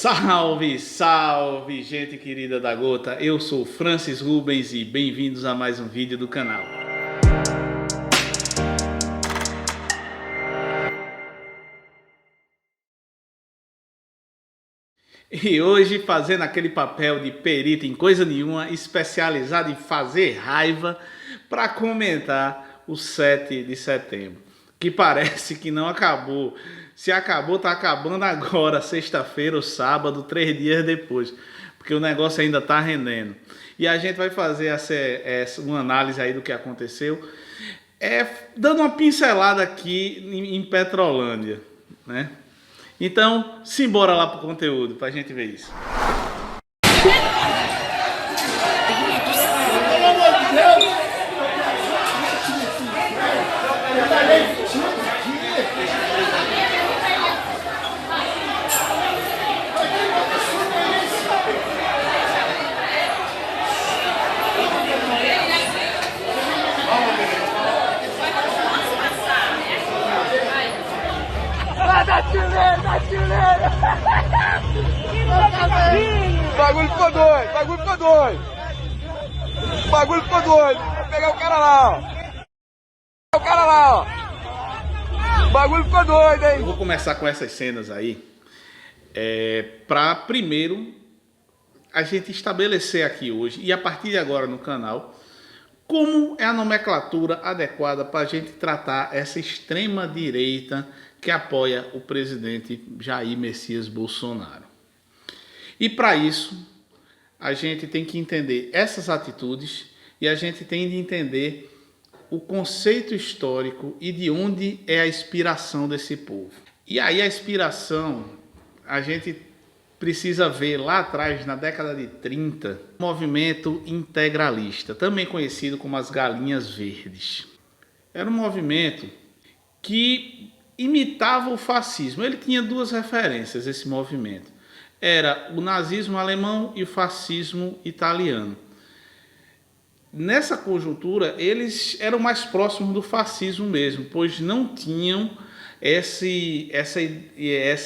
Salve, salve, gente querida da Gota. Eu sou Francis Rubens e bem-vindos a mais um vídeo do canal. E hoje fazendo aquele papel de perito em coisa nenhuma, especializado em fazer raiva, para comentar o 7 de setembro, que parece que não acabou. Se acabou, tá acabando agora, sexta-feira ou sábado, 3 dias depois, porque o negócio ainda tá rendendo. E a gente vai fazer uma análise aí do que aconteceu, dando uma pincelada aqui em Petrolândia, né? Então, simbora lá pro conteúdo pra gente ver isso. Pelo amor de Deus! Dá chileira! O bagulho ficou doido, Vou pegar o cara lá, ó. O bagulho ficou doido, hein? Eu vou começar com essas cenas aí, para primeiro a gente estabelecer aqui hoje e a partir de agora no canal como é a nomenclatura adequada para a gente tratar essa extrema direita que apoia o presidente Jair Messias Bolsonaro. E para isso, a gente tem que entender essas atitudes e a gente tem de entender o conceito histórico e de onde é a inspiração desse povo. E aí a inspiração, a gente precisa ver lá atrás, na década de 30, o movimento integralista, também conhecido como as Galinhas Verdes. Era um movimento que imitava o fascismo. Ele tinha duas referências, esse movimento. Era o nazismo alemão e o fascismo italiano. Nessa conjuntura, eles eram mais próximos do fascismo mesmo, pois não tinham essa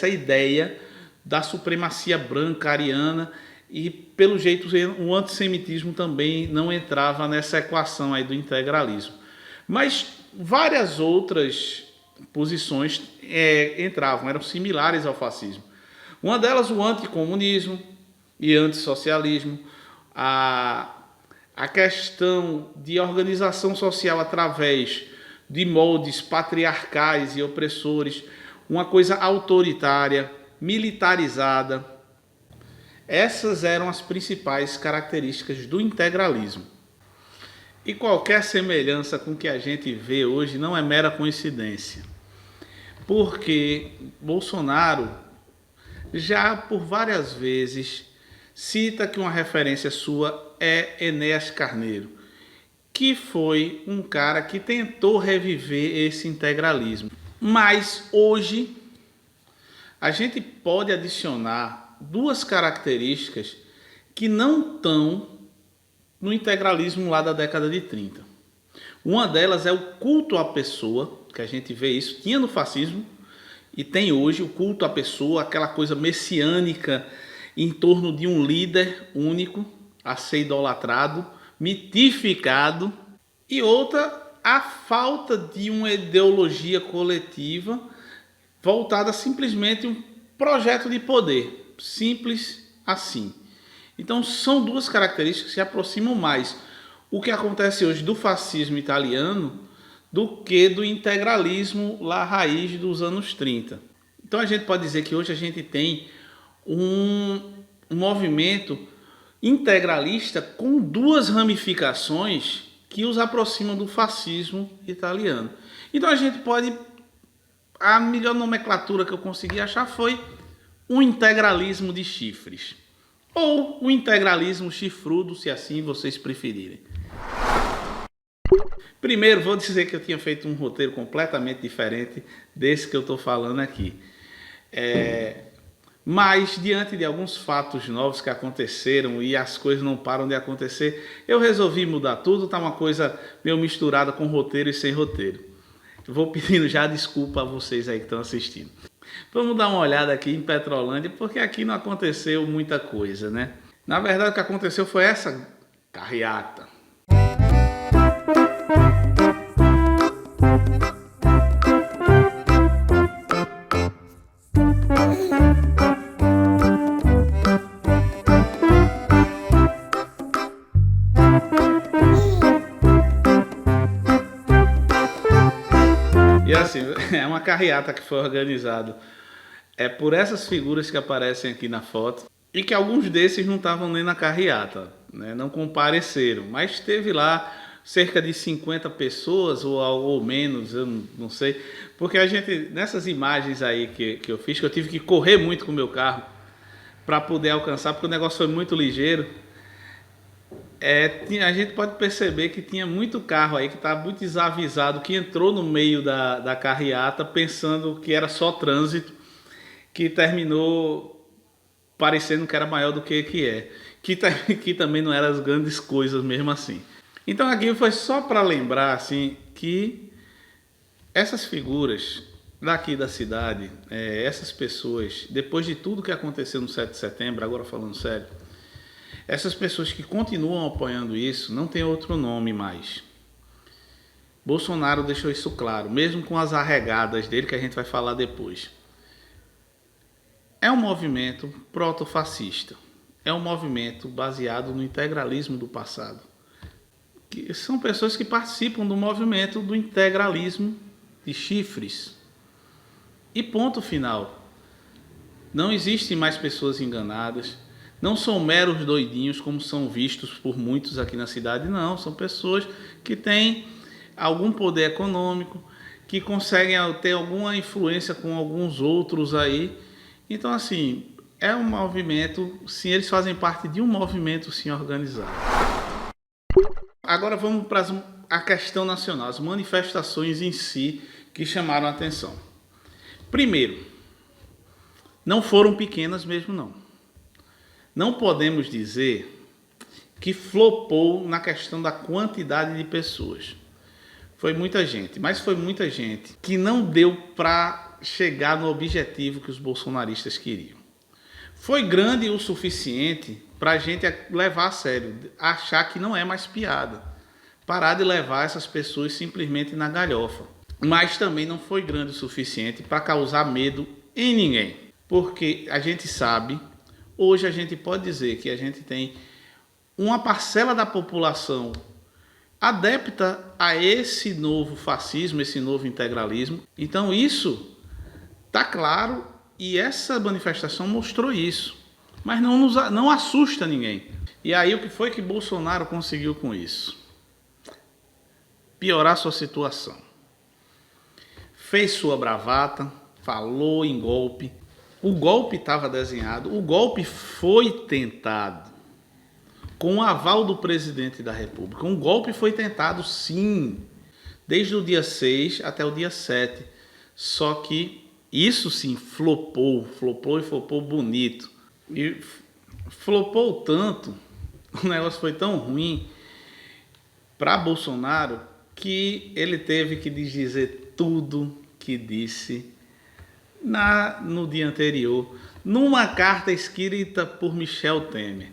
ideia da supremacia branca ariana e, pelo jeito, o antissemitismo também não entrava nessa equação aí do integralismo. Mas várias outras posições entravam, eram similares ao fascismo. Uma delas, o anticomunismo e antissocialismo, a questão de organização social através de moldes patriarcais e opressores, uma coisa autoritária, militarizada. Essas eram as principais características do integralismo. E qualquer semelhança com o que a gente vê hoje não é mera coincidência, porque Bolsonaro já por várias vezes cita que uma referência sua é Enéas Carneiro, que foi um cara que tentou reviver esse integralismo. Mas hoje a gente pode adicionar duas características que não estão no integralismo lá da década de 30. Uma delas é o culto à pessoa, que a gente vê isso, tinha no fascismo e tem hoje o culto à pessoa, aquela coisa messiânica em torno de um líder único a ser idolatrado, mitificado. E outra, a falta de uma ideologia coletiva voltada a simplesmente um projeto de poder, simples assim. Então são duas características que se aproximam mais o que acontece hoje do fascismo italiano do que do integralismo lá raiz dos anos 30. Então a gente pode dizer que hoje a gente tem um movimento integralista com duas ramificações que os aproximam do fascismo italiano. Então a gente pode... A melhor nomenclatura que eu consegui achar foi um integralismo de chifres. Ou um integralismo chifrudo, se assim vocês preferirem. Primeiro, vou dizer que eu tinha feito um roteiro completamente diferente desse que eu estou falando aqui. Mas, diante de alguns fatos novos que aconteceram e as coisas não param de acontecer, eu resolvi mudar tudo, está uma coisa meio misturada com roteiro e sem roteiro. Vou pedindo já desculpa a vocês aí que estão assistindo. Vamos dar uma olhada aqui em Petrolândia, porque aqui não aconteceu muita coisa, né? Na verdade, o que aconteceu foi essa carreata. E assim, é uma carreata que foi organizada por essas figuras que aparecem aqui na foto e que alguns desses não estavam nem na carreata, né? Não compareceram, mas teve lá cerca de 50 pessoas ou menos, eu não sei, porque a gente, nessas imagens aí que eu fiz, que eu tive que correr muito com o meu carro para poder alcançar, porque o negócio foi muito ligeiro. A gente pode perceber que tinha muito carro aí que estava muito desavisado, que entrou no meio da carreata pensando que era só trânsito, que terminou parecendo que era maior do que é, que também não eram as grandes coisas mesmo assim. Então aqui foi só para lembrar assim que essas figuras daqui da cidade, essas pessoas, depois de tudo que aconteceu no 7 de setembro, agora falando sério, essas pessoas que continuam apoiando isso não tem outro nome mais. Bolsonaro deixou isso claro, mesmo com as arregadas dele, que a gente vai falar depois. É um movimento protofascista. É um movimento baseado no integralismo do passado. Que são pessoas que participam do movimento do integralismo de chifres. E ponto final. Não existem mais pessoas enganadas. Não são meros doidinhos como são vistos por muitos aqui na cidade, não. São pessoas que têm algum poder econômico, que conseguem ter alguma influência com alguns outros aí. Então, assim, é um movimento, sim, eles fazem parte de um movimento, sim, organizado. Agora vamos para a questão nacional, as manifestações em si que chamaram a atenção. Primeiro, não foram pequenas mesmo, não. Não podemos dizer que flopou na questão da quantidade de pessoas. Foi muita gente, mas foi muita gente que não deu para chegar no objetivo que os bolsonaristas queriam. Foi grande o suficiente para a gente levar a sério, achar que não é mais piada, parar de levar essas pessoas simplesmente na galhofa. Mas também não foi grande o suficiente para causar medo em ninguém, porque a gente sabe. Hoje a gente pode dizer que a gente tem uma parcela da população adepta a esse novo fascismo, esse novo integralismo. Então isso está claro e essa manifestação mostrou isso. Mas não assusta ninguém. E aí o que foi que Bolsonaro conseguiu com isso? Piorar sua situação. Fez sua bravata, falou em golpe. O golpe estava desenhado, o golpe foi tentado com o aval do presidente da República. Um golpe foi tentado, sim, desde o dia 6 até o dia 7. Só que isso sim flopou e flopou bonito. E flopou tanto, o negócio foi tão ruim para Bolsonaro que ele teve que dizer tudo que disse no dia anterior, numa carta escrita por Michel Temer.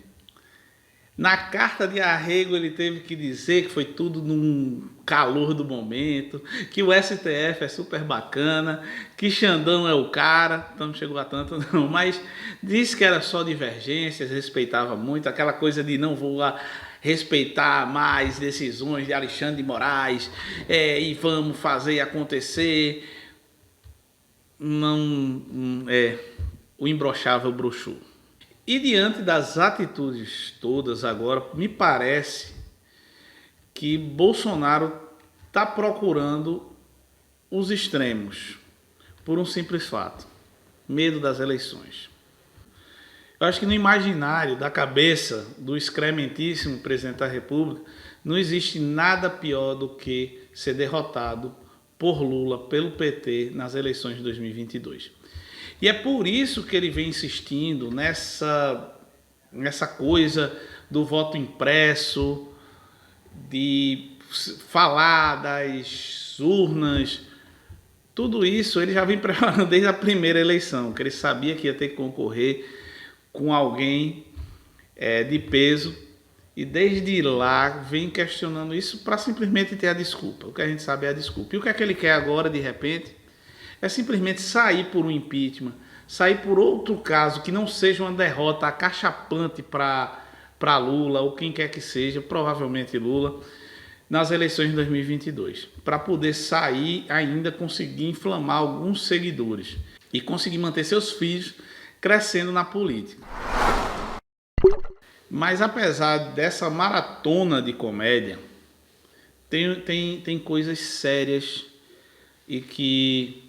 Na carta de arrego ele teve que dizer que foi tudo num calor do momento, que o STF é super bacana, que Xandão é o cara, então não chegou a tanto não, mas disse que era só divergências, respeitava muito, aquela coisa de não vou lá respeitar mais decisões de Alexandre de Moraes, e vamos fazer acontecer. O imbrochável broxou. E diante das atitudes todas agora, me parece que Bolsonaro está procurando os extremos por um simples fato: medo das eleições. Eu acho que no imaginário da cabeça do excrementíssimo presidente da República não existe nada pior do que ser derrotado por Lula, pelo PT, nas eleições de 2022. E é por isso que ele vem insistindo nessa coisa do voto impresso, de falar das urnas, Tudo isso ele já vem preparando desde a primeira eleição, que ele sabia que ia ter que concorrer com alguém de peso, e desde lá vem questionando isso para simplesmente ter a desculpa. O que a gente sabe é a desculpa. E o que é que ele quer agora, de repente, é simplesmente sair por um impeachment, sair por outro caso que não seja uma derrota acachapante para Lula ou quem quer que seja, provavelmente Lula, nas eleições de 2022, para poder sair ainda, conseguir inflamar alguns seguidores e conseguir manter seus filhos crescendo na política. Mas apesar dessa maratona de comédia, tem coisas sérias e que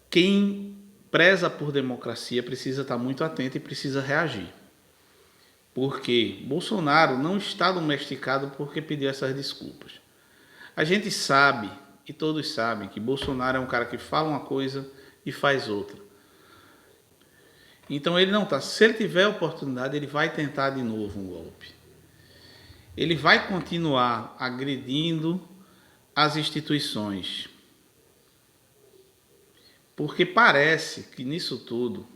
quem preza por democracia precisa estar muito atento e precisa reagir. Porque Bolsonaro não está domesticado porque pediu essas desculpas. A gente sabe, e todos sabem, que Bolsonaro é um cara que fala uma coisa e faz outra. Então ele não está. Se ele tiver a oportunidade, ele vai tentar de novo um golpe. Ele vai continuar agredindo as instituições. Porque parece que nisso tudo,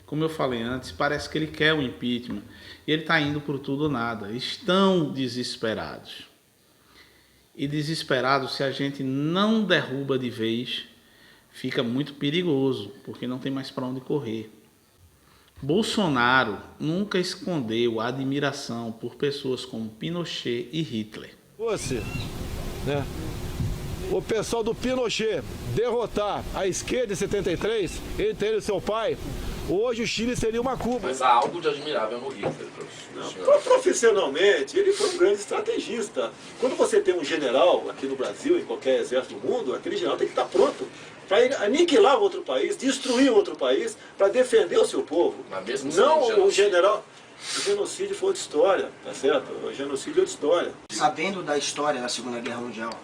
como eu falei antes, parece que ele quer o impeachment. E ele está indo por tudo ou nada. Estão desesperados. E desesperados, se a gente não derruba de vez, fica muito perigoso, porque não tem mais para onde correr. Bolsonaro nunca escondeu a admiração por pessoas como Pinochet e Hitler. Né? O pessoal do Pinochet derrotar a esquerda em 73, entre ele e seu pai, hoje o Chile seria uma Cuba. Mas há algo de admirável no Hitler, professor. Profissionalmente, ele foi um grande estrategista. Quando você tem um general aqui no Brasil, em qualquer exército do mundo, aquele general tem que estar pronto para aniquilar o outro país, destruir o outro país, para defender o seu povo. Mas mesmo não o general. O genocídio foi outra história, tá certo? O genocídio é outra história. Sabendo da história da Segunda Guerra Mundial,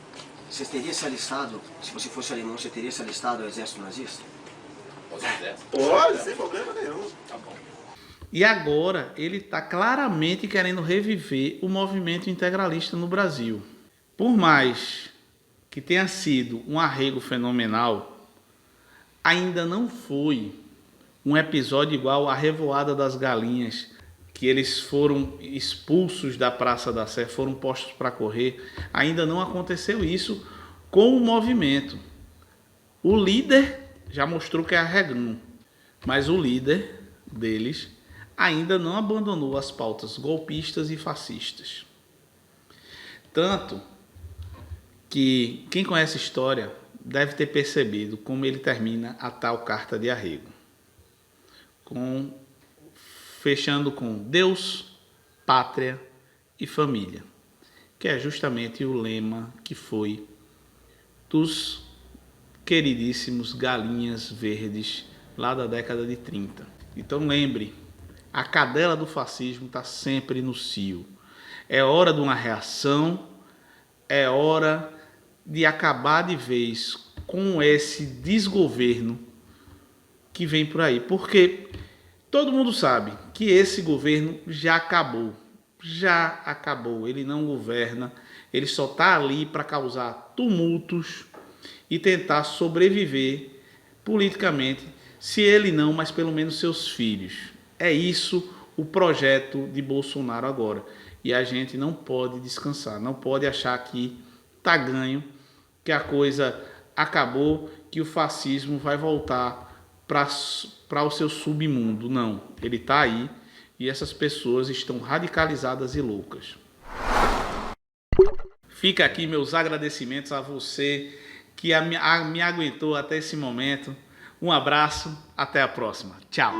você teria se alistado, se você fosse alemão, você teria se alistado ao exército nazista? Pode, sem problema nenhum. Tá bom. E agora ele está claramente querendo reviver o movimento integralista no Brasil. Por mais que tenha sido um arrego fenomenal, ainda não foi um episódio igual à Revoada das Galinhas, que eles foram expulsos da Praça da Sé, foram postos para correr. Ainda não aconteceu isso com o movimento. O líder já mostrou que é arregão, mas o líder deles ainda não abandonou as pautas golpistas e fascistas. Tanto que quem conhece a história deve ter percebido como ele termina a tal carta de arrego, fechando com Deus, pátria e família, que é justamente o lema que foi dos queridíssimos Galinhas Verdes lá da década de 30. Então lembre, a cadela do fascismo está sempre no cio. É hora de uma reação, é hora de acabar de vez com esse desgoverno que vem por aí. Porque todo mundo sabe que esse governo já acabou. Já acabou. Ele não governa. Ele só está ali para causar tumultos e tentar sobreviver politicamente. Se ele não, mas pelo menos seus filhos. É isso o projeto de Bolsonaro agora. E a gente não pode descansar. Não pode achar que está ganho, que a coisa acabou, que o fascismo vai voltar para o seu submundo. Não, ele está aí e essas pessoas estão radicalizadas e loucas. Fica aqui meus agradecimentos a você que me aguentou até esse momento. Um abraço, até a próxima. Tchau.